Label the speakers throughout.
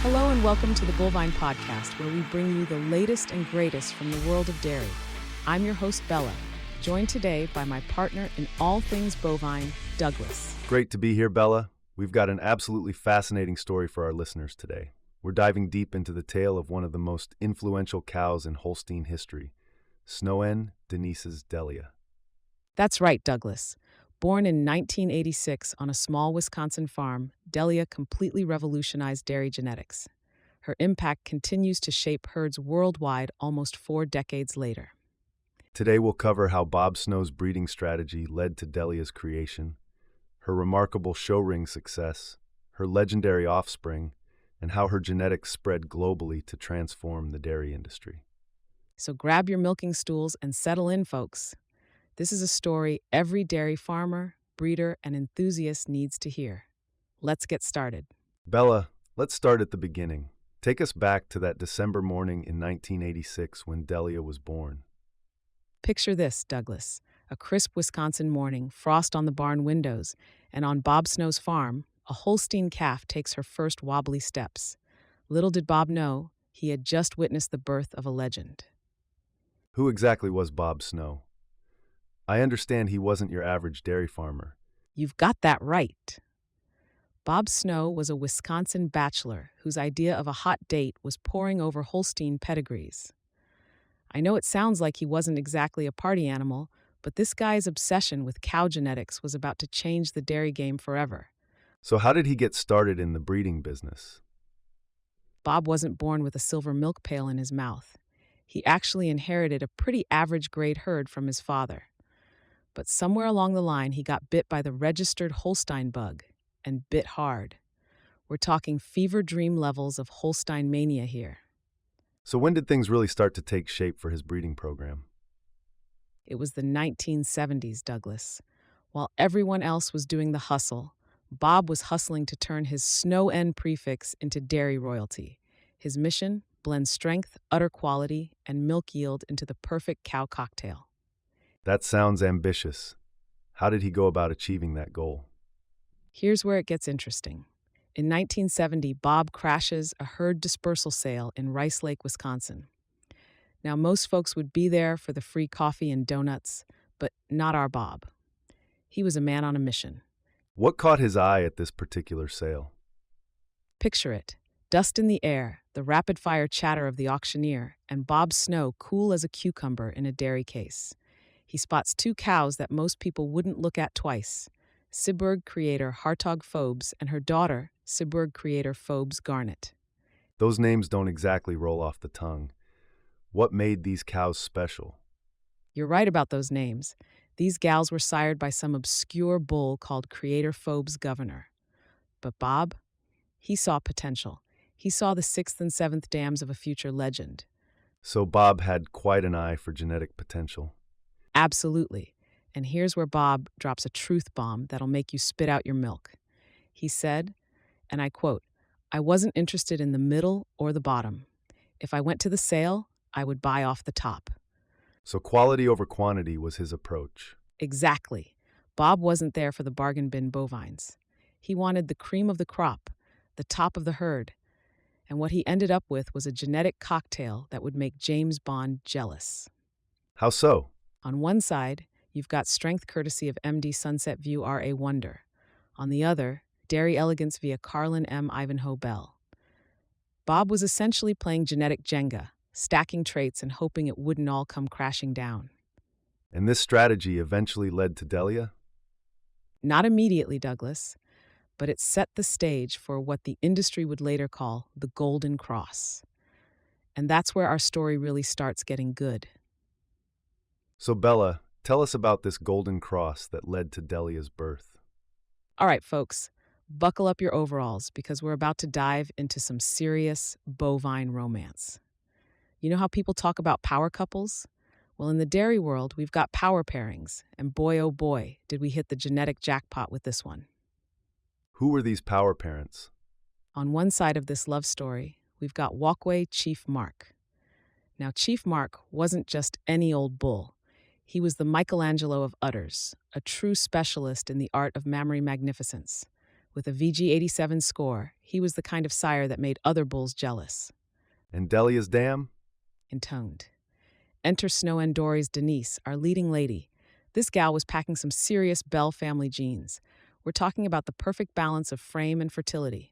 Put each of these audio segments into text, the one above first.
Speaker 1: Hello and welcome to the Bovine Podcast, where we bring you the latest and greatest from the world of dairy. I'm your host, Bella, joined today by my partner in all things bovine, Douglas.
Speaker 2: Great to be here, Bella. We've got an absolutely fascinating story for our listeners today. We're diving deep into the tale of one of the most influential cows in Holstein history, Snow-N Denises Dellia.
Speaker 1: That's right, Douglas. Born in 1986 on a small Wisconsin farm, Dellia completely revolutionized dairy genetics. Her impact continues to shape herds worldwide almost 4 decades later.
Speaker 2: Today we'll cover how Bob Snow's breeding strategy led to Dellia's creation, her remarkable show ring success, her legendary offspring, and how her genetics spread globally to transform the dairy industry.
Speaker 1: So grab your milking stools and settle in, folks. This is a story every dairy farmer, breeder, and enthusiast needs to hear. Let's get started.
Speaker 2: Bella, let's start at the beginning. Take us back to that December morning in 1986 when Dellia was born.
Speaker 1: Picture this, Douglas. A crisp Wisconsin morning, frost on the barn windows, and on Bob Snow's farm, a Holstein calf takes her first wobbly steps. Little did Bob know, he had just witnessed the birth of a legend.
Speaker 2: Who exactly was Bob Snow? I understand he wasn't your average dairy farmer.
Speaker 1: You've got that right. Bob Snow was a Wisconsin bachelor whose idea of a hot date was poring over Holstein pedigrees. I know it sounds like he wasn't exactly a party animal, but this guy's obsession with cow genetics was about to change the dairy game forever.
Speaker 2: So how did he get started in the breeding business?
Speaker 1: Bob wasn't born with a silver milk pail in his mouth. He actually inherited a pretty average grade herd from his father. But somewhere along the line, he got bit by the registered Holstein bug, and bit hard. We're talking fever dream levels of Holstein mania here.
Speaker 2: So when did things really start to take shape for his breeding program?
Speaker 1: It was the 1970s, Douglas. While everyone else was doing the hustle, Bob was hustling to turn his Snow-N prefix into dairy royalty. His mission? Blend strength, udder quality, and milk yield into the perfect cow cocktail.
Speaker 2: That sounds ambitious. How did he go about achieving that goal?
Speaker 1: Here's where it gets interesting. In 1970, Bob crashes a herd dispersal sale in Rice Lake, Wisconsin. Now, most folks would be there for the free coffee and donuts, but not our Bob. He was a man on a mission.
Speaker 2: What caught his eye at this particular sale?
Speaker 1: Picture it. Dust in the air, the rapid-fire chatter of the auctioneer, and Bob Snow cool as a cucumber in a dairy case. He spots 2 cows that most people wouldn't look at twice. Syburg creator Hartog Phobes and her daughter, Syburg creator Phobes Garnet.
Speaker 2: Those names don't exactly roll off the tongue. What made these cows special?
Speaker 1: You're right about those names. These gals were sired by some obscure bull called Creator Phobes Governor. But Bob, he saw potential. He saw the 6th and 7th dams of a future legend.
Speaker 2: So Bob had quite an eye for genetic potential.
Speaker 1: Absolutely. And here's where Bob drops a truth bomb that'll make you spit out your milk. He said, and I quote, "I wasn't interested in the middle or the bottom. If I went to the sale, I would buy off the top."
Speaker 2: So quality over quantity was his approach.
Speaker 1: Exactly. Bob wasn't there for the bargain bin bovines. He wanted the cream of the crop, the top of the herd. And what he ended up with was a genetic cocktail that would make James Bond jealous.
Speaker 2: How so?
Speaker 1: On one side, you've got strength courtesy of MD Sunset View R.A. Wonder. On the other, dairy elegance via Carlin M. Ivanhoe Bell. Bob was essentially playing genetic Jenga, stacking traits and hoping it wouldn't all come crashing down.
Speaker 2: And this strategy eventually led to Dellia?
Speaker 1: Not immediately, Douglas, but it set the stage for what the industry would later call the Golden Cross. And that's where our story really starts getting good.
Speaker 2: So Bella, tell us about this golden cross that led to Dellia's birth.
Speaker 1: All right, folks, buckle up your overalls because we're about to dive into some serious bovine romance. You know how people talk about power couples? Well, in the dairy world, we've got power pairings, and boy, oh boy, did we hit the genetic jackpot with this one.
Speaker 2: Who were these power parents?
Speaker 1: On one side of this love story, we've got Walkway Chief Mark. Now, Chief Mark wasn't just any old bull. He was the Michelangelo of udders, a true specialist in the art of mammary magnificence. With a VG87 score, he was the kind of sire that made other bulls jealous.
Speaker 2: And Delia's dam?
Speaker 1: Intoned. Enter Snow-N Denises, our leading lady. This gal was packing some serious Bell family genes. We're talking about the perfect balance of frame and fertility.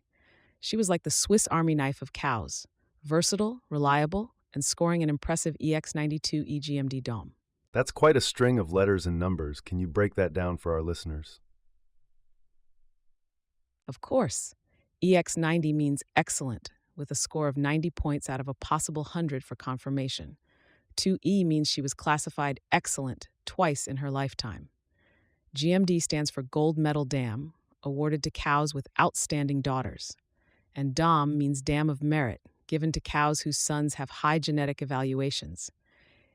Speaker 1: She was like the Swiss Army knife of cows, versatile, reliable, and scoring an impressive EX92 EGMD DOM.
Speaker 2: That's quite a string of letters and numbers. Can you break that down for our listeners?
Speaker 1: Of course, EX90 means excellent, with a score of 90 points out of a possible 100 for confirmation. 2E means she was classified excellent twice in her lifetime. GMD stands for Gold Medal Dam, awarded to cows with outstanding daughters. And DOM means Dam of Merit, given to cows whose sons have high genetic evaluations.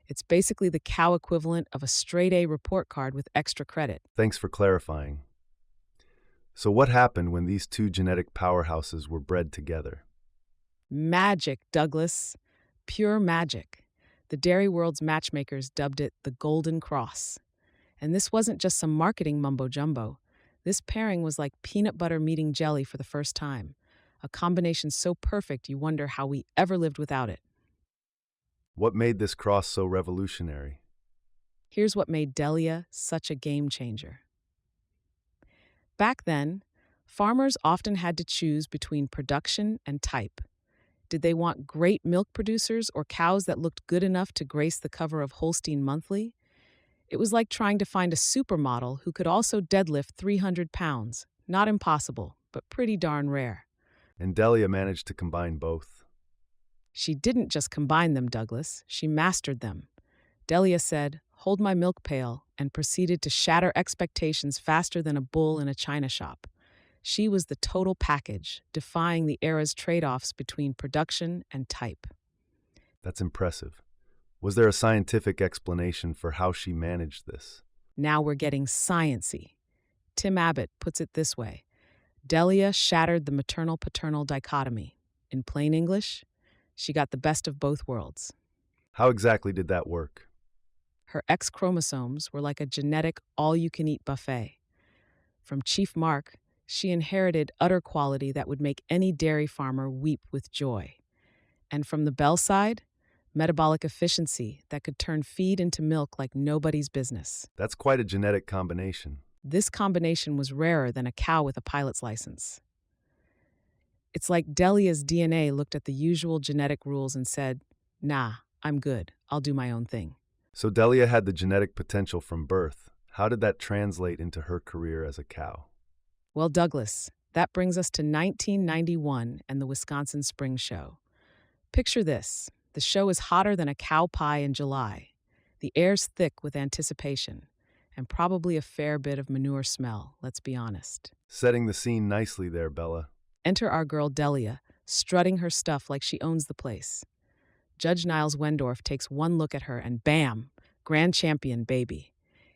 Speaker 1: It's basically the cow equivalent of a straight A report card with extra credit.
Speaker 2: Thanks for clarifying. So what happened when these two genetic powerhouses were bred together?
Speaker 1: Magic, Douglas. Pure magic. The dairy world's matchmakers dubbed it the Golden Cross. And this wasn't just some marketing mumbo-jumbo. This pairing was like peanut butter meeting jelly for the first time. A combination so perfect you wonder how we ever lived without it.
Speaker 2: What made this cross so revolutionary?
Speaker 1: Here's what made Dellia such a game changer. Back then, farmers often had to choose between production and type. Did they want great milk producers or cows that looked good enough to grace the cover of Holstein Monthly? It was like trying to find a supermodel who could also deadlift 300 pounds. Not impossible, but pretty darn rare.
Speaker 2: And Delia managed to combine both.
Speaker 1: She didn't just combine them, Douglas. She mastered them. Dellia said, "Hold my milk pail," and proceeded to shatter expectations faster than a bull in a china shop. She was the total package, defying the era's trade-offs between production and type.
Speaker 2: That's impressive. Was there a scientific explanation for how she managed this?
Speaker 1: Now we're getting science-y. Tim Abbott puts it this way: Dellia shattered the maternal-paternal dichotomy. In plain English, she got the best of both worlds.
Speaker 2: How exactly did that work?
Speaker 1: Her X chromosomes were like a genetic all-you-can-eat buffet. From Chief Mark, she inherited udder quality that would make any dairy farmer weep with joy. And from the Bell side, metabolic efficiency that could turn feed into milk like nobody's business.
Speaker 2: That's quite a genetic combination.
Speaker 1: This combination was rarer than a cow with a pilot's license. It's like Dellia's DNA looked at the usual genetic rules and said, "Nah, I'm good. I'll do my own thing."
Speaker 2: So Delia had the genetic potential from birth. How did that translate into her career as a cow?
Speaker 1: Well, Douglas, that brings us to 1991 and the Wisconsin Spring Show. Picture this. The show is hotter than a cow pie in July. The air's thick with anticipation, and probably a fair bit of manure smell, let's be honest.
Speaker 2: Setting the scene nicely there, Bella.
Speaker 1: Enter our girl Dellia, strutting her stuff like she owns the place. Judge Niles Wendorf takes one look at her and bam, grand champion baby.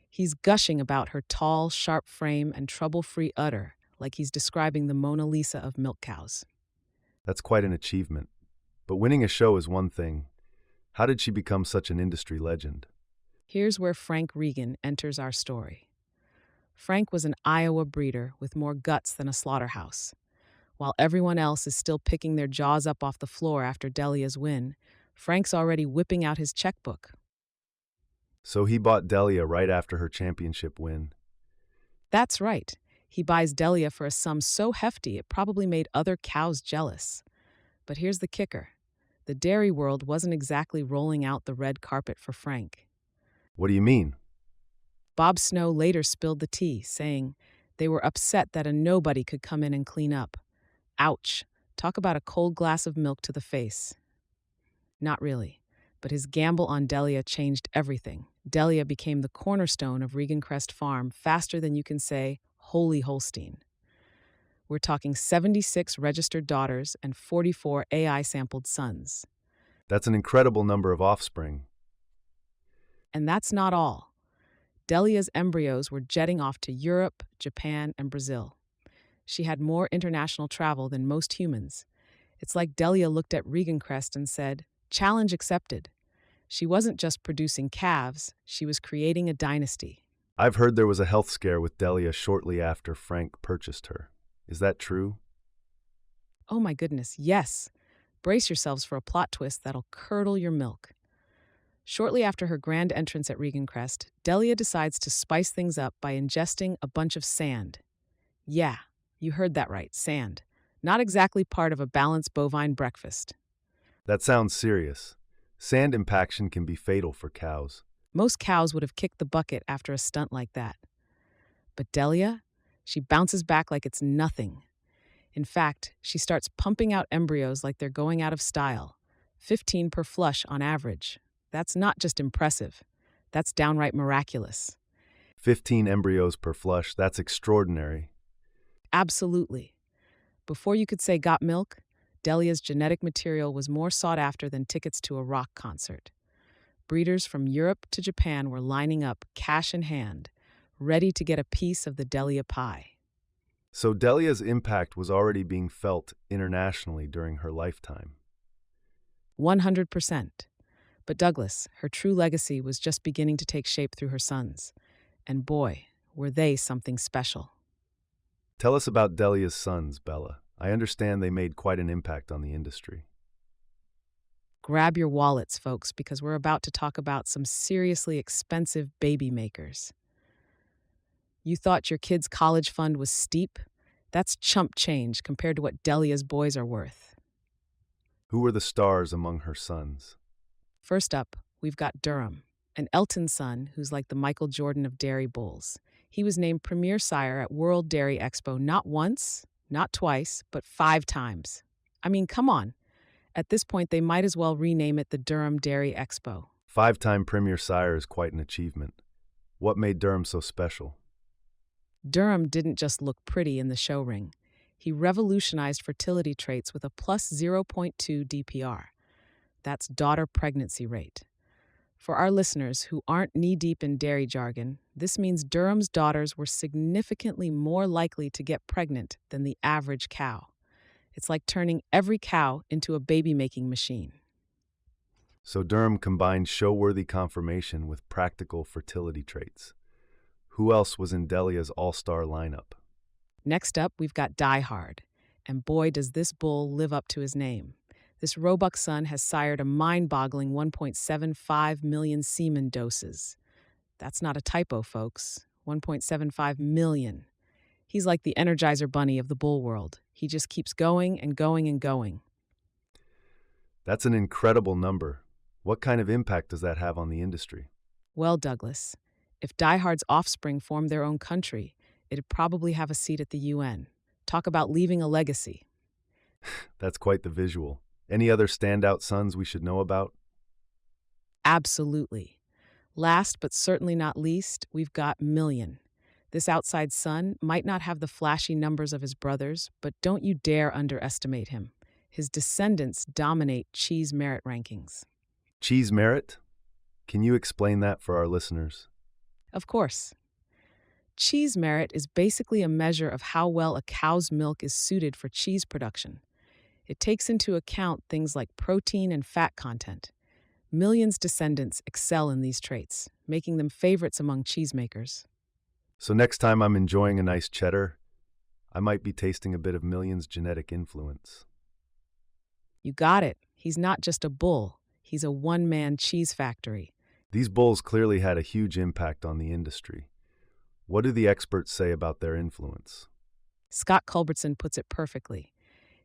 Speaker 1: He's gushing about her tall, sharp frame and trouble-free udder, like he's describing the Mona Lisa of milk cows.
Speaker 2: That's quite an achievement. But winning a show is one thing. How did she become such an industry legend?
Speaker 1: Here's where Frank Regan enters our story. Frank was an Iowa breeder with more guts than a slaughterhouse. While everyone else is still picking their jaws up off the floor after Dellia's win, Frank's already whipping out his checkbook.
Speaker 2: So he bought Delia right after her championship win.
Speaker 1: That's right. He buys Dellia for a sum so hefty it probably made other cows jealous. But here's the kicker. The dairy world wasn't exactly rolling out the red carpet for Frank.
Speaker 2: What do you mean?
Speaker 1: Bob Snow later spilled the tea, saying they were upset that a nobody could come in and clean up. Ouch. Talk about a cold glass of milk to the face. Not really, but his gamble on Dellia changed everything. Dellia became the cornerstone of Regancrest Farm faster than you can say, "Holy Holstein." We're talking 76 registered daughters and 44 AI-sampled sons.
Speaker 2: That's an incredible number of offspring.
Speaker 1: And that's not all. Dellia's embryos were jetting off to Europe, Japan, and Brazil. She had more international travel than most humans. It's like Dellia looked at Regancrest and said, "Challenge accepted." She wasn't just producing calves, she was creating a dynasty.
Speaker 2: I've heard there was a health scare with Delia shortly after Frank purchased her. Is that true?
Speaker 1: Oh my goodness, yes. Brace yourselves for a plot twist that'll curdle your milk. Shortly after her grand entrance at Regancrest, Delia decides to spice things up by ingesting a bunch of sand. Yeah, you heard that right, sand. Not exactly part of a balanced bovine breakfast.
Speaker 2: That sounds serious. Sand impaction can be fatal for cows.
Speaker 1: Most cows would have kicked the bucket after a stunt like that. But Delia, she bounces back like it's nothing. In fact, she starts pumping out embryos like they're going out of style, 15 per flush on average. That's not just impressive, that's downright miraculous.
Speaker 2: 15 embryos per flush, that's extraordinary.
Speaker 1: Absolutely. Before you could say got milk, Delia's genetic material was more sought after than tickets to a rock concert. Breeders from Europe to Japan were lining up, cash in hand, ready to get a piece of the Delia pie.
Speaker 2: So Delia's impact was already being felt internationally during her lifetime.
Speaker 1: 100%. But Douglas, her true legacy was just beginning to take shape through her sons. And boy, were they something special.
Speaker 2: Tell us about Delia's sons, Bella. I understand they made quite an impact on the industry.
Speaker 1: Grab your wallets, folks, because we're about to talk about some seriously expensive baby makers. You thought your kid's college fund was steep? That's chump change compared to what Delia's boys are worth.
Speaker 2: Who were the stars among her sons?
Speaker 1: First up, we've got Durham, an Elton son who's like the Michael Jordan of dairy bulls. He was named Premier Sire at World Dairy Expo not once, not twice, but 5 times. I mean, come on. At this point, they might as well rename it the Durham Dairy Expo.
Speaker 2: 5-time Premier Sire is quite an achievement. What made Durham so special?
Speaker 1: Durham didn't just look pretty in the show ring. He revolutionized fertility traits with a plus 0.2 DPR. That's daughter pregnancy rate. For our listeners who aren't knee-deep in dairy jargon, this means Durham's daughters were significantly more likely to get pregnant than the average cow. It's like turning every cow into a baby-making machine.
Speaker 2: So Durham combined show-worthy conformation with practical fertility traits. Who else was in Delia's all-star lineup?
Speaker 1: Next up, we've got Die Hard. And boy, does this bull live up to his name. This roebuck son has sired a mind-boggling 1.75 million semen doses. That's not a typo, folks. 1.75 million. He's like the Energizer Bunny of the bull world. He just keeps going and going and going.
Speaker 2: That's an incredible number. What kind of impact does that have on the industry?
Speaker 1: Well, Douglas, if Die Hard's offspring formed their own country, it'd probably have a seat at the UN. Talk about leaving a legacy.
Speaker 2: That's quite the visual. Any other standout sons we should know about?
Speaker 1: Absolutely. Last but certainly not least, we've got Million. This outside son might not have the flashy numbers of his brothers, but don't you dare underestimate him. His descendants dominate cheese merit rankings.
Speaker 2: Cheese merit? Can you explain that for our listeners?
Speaker 1: Of course. Cheese merit is basically a measure of how well a cow's milk is suited for cheese production. It takes into account things like protein and fat content. Million's descendants excel in these traits, making them favorites among cheesemakers.
Speaker 2: So next time I'm enjoying a nice cheddar, I might be tasting a bit of Million's genetic influence.
Speaker 1: You got it. He's not just a bull. He's a one-man cheese factory.
Speaker 2: These bulls clearly had a huge impact on the industry. What do the experts say about their influence?
Speaker 1: Scott Culbertson puts it perfectly.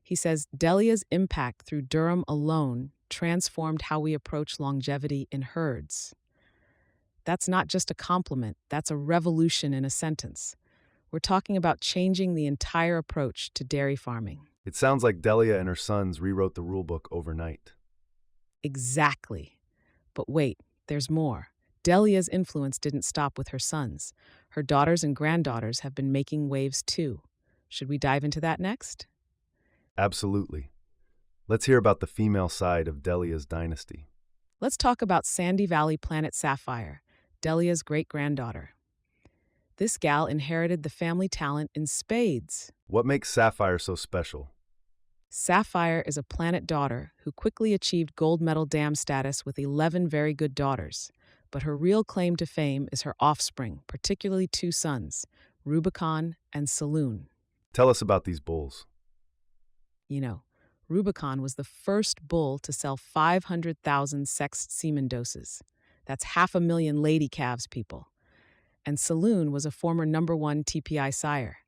Speaker 1: He says Delia's impact through Durham alone transformed how we approach longevity in herds. That's not just a compliment, that's a revolution in a sentence. We're talking about changing the entire approach to dairy farming.
Speaker 2: It sounds like Delia and her sons rewrote the rulebook overnight.
Speaker 1: Exactly. But wait, there's more. Delia's influence didn't stop with her sons. Her daughters and granddaughters have been making waves too. Should we dive into that next?
Speaker 2: Absolutely. Let's hear about the female side of Delia's dynasty.
Speaker 1: Let's talk about Sandy Valley Planet Sapphire, Delia's great-granddaughter. This gal inherited the family talent in spades.
Speaker 2: What makes Sapphire so special?
Speaker 1: Sapphire is a planet daughter who quickly achieved gold medal dam status with 11 very good daughters. But her real claim to fame is her offspring, particularly 2 sons, Rubicon and Saloon.
Speaker 2: Tell us about these bulls.
Speaker 1: You know, Rubicon was the first bull to sell 500,000 sexed semen doses. That's 500,000 lady calves, people. And Saloon was a former number one TPI sire.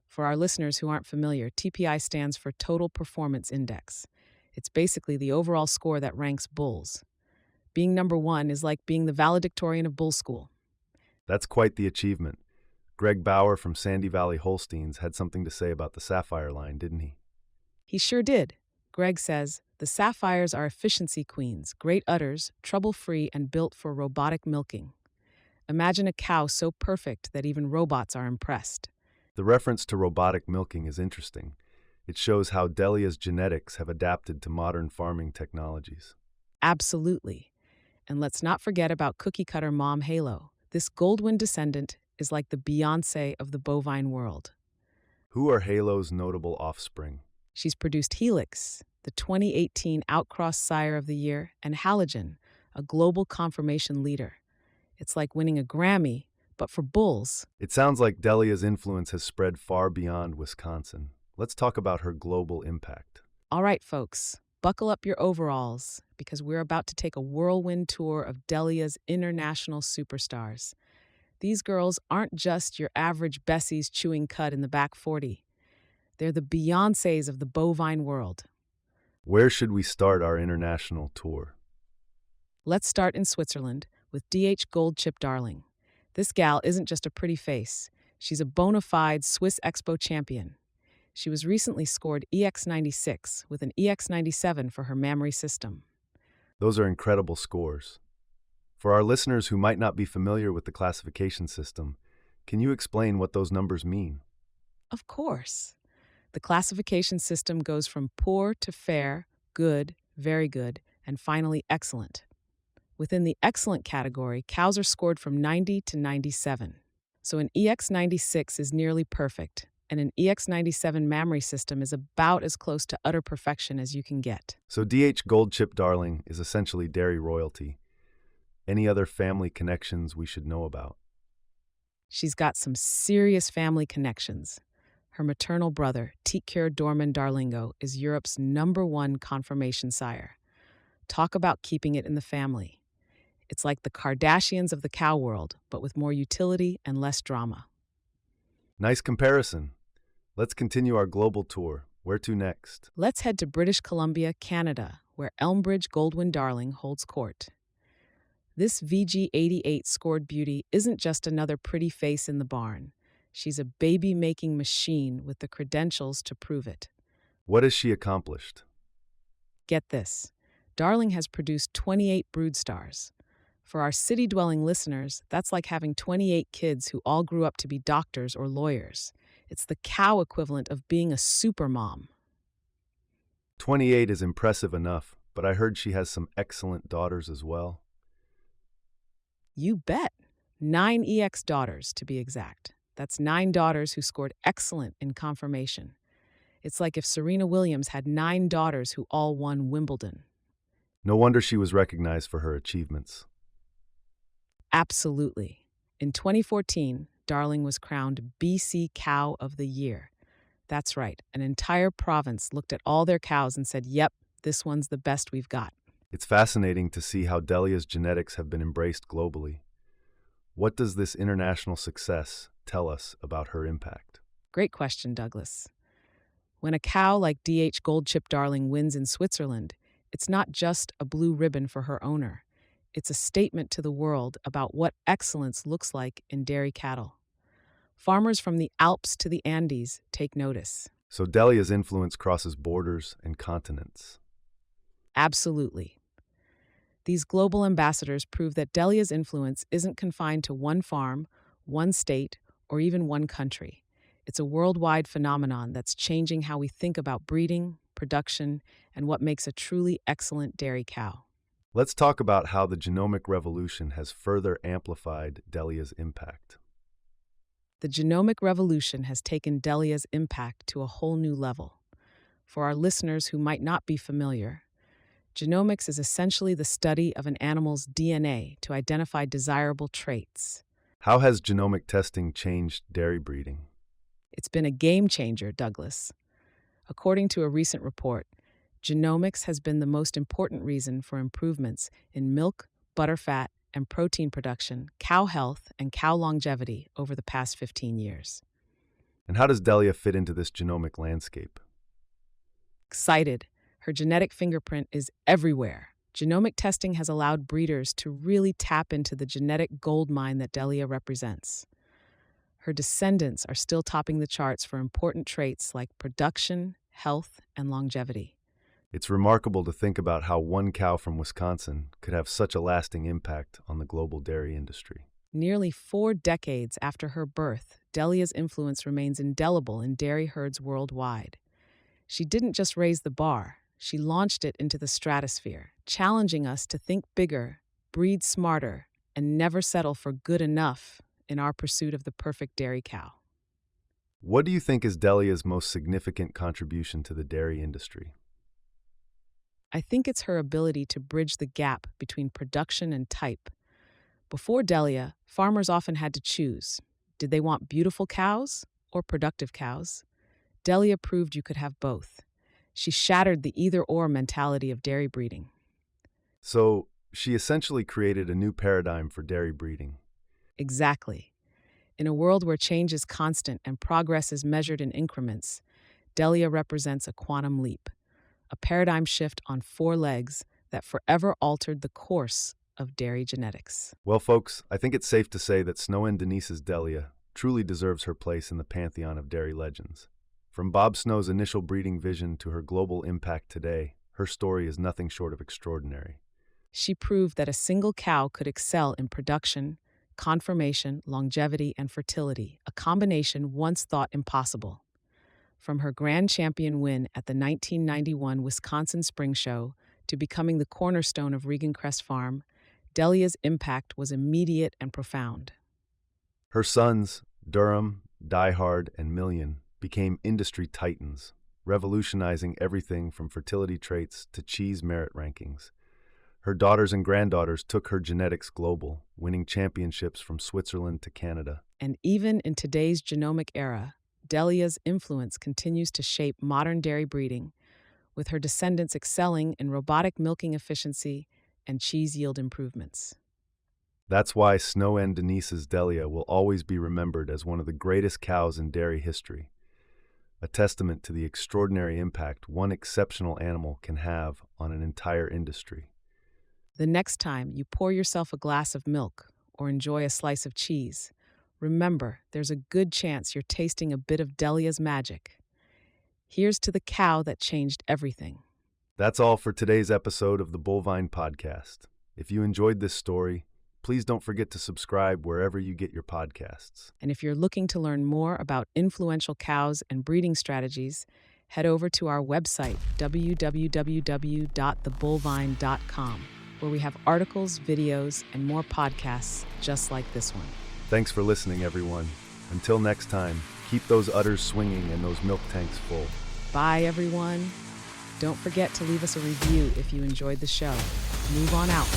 Speaker 1: For our listeners who aren't familiar, TPI stands for Total Performance Index. It's basically the overall score that ranks bulls. Being number one is like being the valedictorian of bull school.
Speaker 2: That's quite the achievement. Greg Bauer from Sandy Valley Holsteins had something to say about the Sapphire line, didn't he?
Speaker 1: He sure did. Greg says, the Sapphires are efficiency queens, great udders, trouble-free and built for robotic milking. Imagine a cow so perfect that even robots are impressed.
Speaker 2: The reference to robotic milking is interesting. It shows how Dellia's genetics have adapted to modern farming technologies.
Speaker 1: Absolutely. And let's not forget about cookie-cutter mom Halo. This Goldwyn descendant is like the Beyoncé of the bovine world.
Speaker 2: Who are Halo's notable offspring?
Speaker 1: She's produced Helix, the 2018 Outcross Sire of the Year, and Halogen, a global conformation leader. It's like winning a Grammy, but for bulls.
Speaker 2: It sounds like Dellia's influence has spread far beyond Wisconsin. Let's talk about her global impact.
Speaker 1: All right, folks, buckle up your overalls, because we're about to take a whirlwind tour of Dellia's international superstars. These girls aren't just your average Bessies chewing cud in the back 40. They're the Beyoncés of the bovine world.
Speaker 2: Where should we start our international tour?
Speaker 1: Let's start in Switzerland with DH Gold Chip Darling. This gal isn't just a pretty face. She's a bona fide Swiss Expo champion. She was recently scored EX96 with an EX97 for her mammary system.
Speaker 2: Those are incredible scores. For our listeners who might not be familiar with the classification system, can you explain what those numbers mean?
Speaker 1: Of course. The classification system goes from poor to fair, good, very good, and finally excellent. Within the excellent category, cows are scored from 90 to 97. So an EX96 is nearly perfect, and an EX97 mammary system is about as close to utter perfection as you can get.
Speaker 2: So DH Gold Chip Darling is essentially dairy royalty. Any other family connections we should know about?
Speaker 1: She's got some serious family connections. Her maternal brother, Tikkur Dorman Darlingo, is Europe's number one conformation sire. Talk about keeping it in the family. It's like the Kardashians of the cow world, but with more utility and less drama.
Speaker 2: Nice comparison. Let's continue our global tour. Where to next?
Speaker 1: Let's head to British Columbia, Canada, where Elmbridge Goldwyn Darling holds court. This VG88 scored beauty isn't just another pretty face in the barn. She's a baby-making machine with the credentials to prove it.
Speaker 2: What has she accomplished?
Speaker 1: Get this. Darling has produced 28 brood stars. For our city-dwelling listeners, that's like having 28 kids who all grew up to be doctors or lawyers. It's the cow equivalent of being a supermom.
Speaker 2: 28 is impressive enough, but I heard she has some excellent daughters as well.
Speaker 1: You bet. 9 EX daughters, to be exact. That's 9 daughters who scored excellent in conformation. It's like if Serena Williams had 9 daughters who all won Wimbledon.
Speaker 2: No wonder she was recognized for her achievements.
Speaker 1: Absolutely. In 2014, Darling was crowned BC Cow of the Year. That's right, an entire province looked at all their cows and said, yep, this one's the best we've got.
Speaker 2: It's fascinating to see how Dellia's genetics have been embraced globally. What does this international success tell us about her impact?
Speaker 1: Great question, Douglas. When a cow like DH Gold Chip Darling wins in Switzerland, it's not just a blue ribbon for her owner. It's a statement to the world about what excellence looks like in dairy cattle. Farmers from the Alps to the Andes take notice.
Speaker 2: So Dellia's influence crosses borders and continents.
Speaker 1: Absolutely. These global ambassadors prove that Dellia's influence isn't confined to one farm, one state, or even one country. It's a worldwide phenomenon that's changing how we think about breeding, production, and what makes a truly excellent dairy cow.
Speaker 2: Let's talk about how the genomic revolution has further amplified Dellia's impact.
Speaker 1: The genomic revolution has taken Dellia's impact to a whole new level. For our listeners who might not be familiar, genomics is essentially the study of an animal's DNA to identify desirable traits.
Speaker 2: How has genomic testing changed dairy breeding?
Speaker 1: It's been a game changer, Douglas. According to a recent report, genomics has been the most important reason for improvements in milk, butterfat, and protein production, cow health, and cow longevity over the past 15 years.
Speaker 2: And how does Delia fit into this genomic landscape?
Speaker 1: Excited, her genetic fingerprint is everywhere. Genomic testing has allowed breeders to really tap into the genetic gold mine that Delia represents. Her descendants are still topping the charts for important traits like production, health, and longevity.
Speaker 2: It's remarkable to think about how one cow from Wisconsin could have such a lasting impact on the global dairy industry.
Speaker 1: Nearly 4 decades after her birth, Delia's influence remains indelible in dairy herds worldwide. She didn't just raise the bar, she launched it into the stratosphere, challenging us to think bigger, breed smarter, and never settle for good enough in our pursuit of the perfect dairy cow.
Speaker 2: What do you think is Delia's most significant contribution to the dairy industry?
Speaker 1: I think it's her ability to bridge the gap between production and type. Before Delia, farmers often had to choose. Did they want beautiful cows or productive cows? Delia proved you could have both. She shattered the either-or mentality of dairy breeding.
Speaker 2: So, she essentially created a new paradigm for dairy breeding.
Speaker 1: Exactly. In a world where change is constant and progress is measured in increments, Delia represents a quantum leap, a paradigm shift on 4 legs that forever altered the course of dairy genetics.
Speaker 2: Well, folks, I think it's safe to say that Snow-N Denises Dellia truly deserves her place in the pantheon of dairy legends. From Bob Snow's initial breeding vision to her global impact today, her story is nothing short of extraordinary.
Speaker 1: She proved that a single cow could excel in production, conformation, longevity, and fertility, a combination once thought impossible. From her grand champion win at the 1991 Wisconsin Spring Show to becoming the cornerstone of Regancrest Farm, Delia's impact was immediate and profound.
Speaker 2: Her sons, Durham, Die and Million, became industry titans, revolutionizing everything from fertility traits to cheese merit rankings. Her daughters and granddaughters took her genetics global, winning championships from Switzerland to Canada.
Speaker 1: And even in today's genomic era, Delia's influence continues to shape modern dairy breeding, with her descendants excelling in robotic milking efficiency and cheese yield improvements.
Speaker 2: That's why Snow-N Denises Dellia will always be remembered as one of the greatest cows in dairy history, a testament to the extraordinary impact one exceptional animal can have on an entire industry.
Speaker 1: The next time you pour yourself a glass of milk or enjoy a slice of cheese, remember there's a good chance you're tasting a bit of Delia's magic. Here's to the cow that changed everything.
Speaker 2: That's all for today's episode of the Bovine Podcast. If you enjoyed this story, please don't forget to subscribe wherever you get your podcasts.
Speaker 1: And if you're looking to learn more about influential cows and breeding strategies, head over to our website, www.thebulvine.com, where we have articles, videos, and more podcasts just like this one.
Speaker 2: Thanks for listening, everyone. Until next time, keep those udders swinging and those milk tanks full.
Speaker 1: Bye, everyone. Don't forget to leave us a review if you enjoyed the show. Move on out.